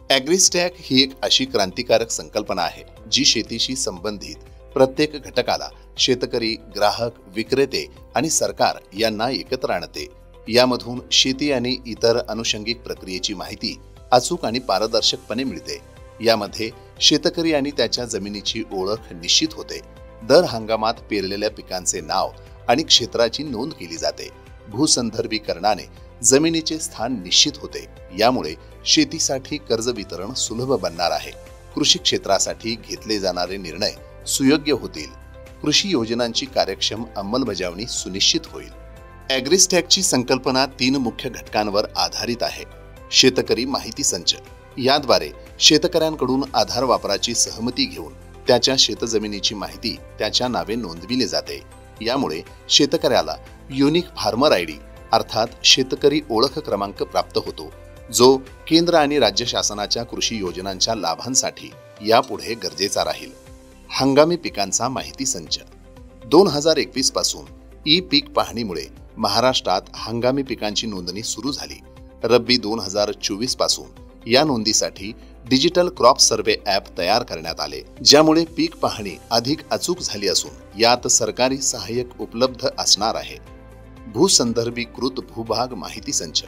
ॲग्रीस्टॅक ही एक अशी क्रांतिकारक संकल्पना आहे जी शेतीशी संबंधित प्रत्येक घटकाला शेतकरी, ग्राहक, विक्रेते आणि सरकार यांना एकत्र आणते। यामधून शेती आणि इतर अनुषंगिक प्रक्रियेची माहिती अचूक आणि पारदर्शकपणे मिळते। यामध्ये शेतकरी आणि त्याच्या जमिनीची ओळख निश्चित होते। दर हंगामात पेरलेल्या पिकांचे नाव आणि क्षेत्राची नोंद केली जाते। भूसंदर्भीकरणाने जमिनीचे स्थान निश्चित होते। यामुळे शेतीसाठी कर्ज वितरण सुलभ बनणार आहे। कृषी क्षेत्रासाठी घेतले जाणारे निर्णय सुयोग्य होतील। कृषी योजनांची कार्यक्षम अंमलबजावणी सुनिश्चित होईल। ॲग्रीस्टॅकची संकल्पना 3 मुख्य घटकांवर आधारित आहे। शेतकरी माहिती संच, याद्वारे शेतकऱ्यांकडून आधार वापराची सहमती घेऊन त्याच्या शेतजमिनीची माहिती त्याच्या नावे नोंदविली जाते। यामुळे शेतकऱ्याला युनिक फार्मर आयडी अर्थात शेतकरी ओळख क्रमांक प्राप्त होतो, जो केंद्र आणि राज्य शासनाच्या कृषी योजनांच्या लाभांसाठी यापुढे गरजेचा राहील। हंगामी पिकांचा माहिती संच, 2021 पासून ई पीक पाहणीमुळे महाराष्ट्रात हंगामी पिकांची नोंदणी सुरू झाली। रब्बी 2024 पासून या नोंदीसाठी डिजिटल क्रॉप सर्व्हे ॲप तयार करण्यात आले, ज्यामुळे पीक पाहणी अधिक अचूक झाली असून यात सरकारी सहाय्यक उपलब्ध असणार आहे। भूसंदर्भीकृत भूभाग माहिती संच,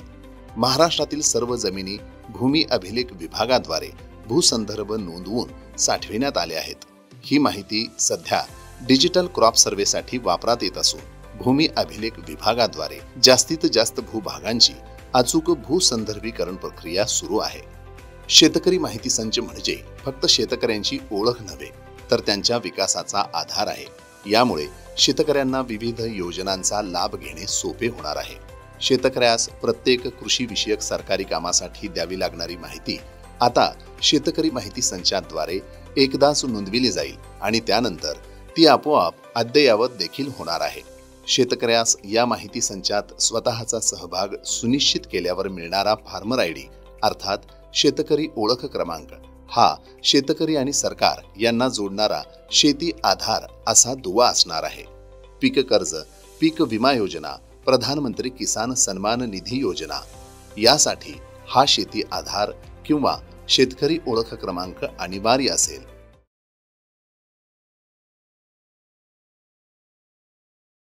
महाराष्ट्रातील सर्व जमिनी भूमी अभिलेख विभागाद्वारे भूसंदर्भ नोंदवून साठविण्यात आले आहेत। ही माहिती सध्या डिजिटल क्रॉप सर्व्हेसाठी वापरात येत असून भूमी अभिलेख विभागाद्वारे जास्तीत जास्त भूभागांची अचूक भूसंदर्भीकरण प्रक्रिया सुरू आहे। शेतकरी माहिती संच म्हणजे फक्त शेतकऱ्यांची ओळख नव्हे, तर त्यांच्या विकासाचा आधार आहे। यामुळे शेतकऱ्यांना विविध योजनांचा लाभ घेणे सोपे होणार आहे। शेतकऱ्यास प्रत्येक कृषी विषयक सरकारी कामासाठी द्यावी लागणारी माहिती आता शेतकरी माहिती संचाद्वारे एकदाच नोंदविली जाईल आणि त्यानंतर ती आपोआप अद्ययावत देखील होणार आहे। शेतकऱ्यास या माहिती संचात स्वतःचा सहभाग सुनिश्चित केल्यावर मिळणारा फार्मर आयडी अर्थात शेतकरी ओळख क्रमांक हा शेतकरी आणि सरकार यांना जोडणारा शेती आधार असा दुवा असणार आहे। पीक कर्ज, पीक विमा योजना, प्रधानमंत्री किसान सन्मान निधी योजना यासाठी हा शेती आधार किंवा शेतकरी ओळख क्रमांक अनिवार्य असेल।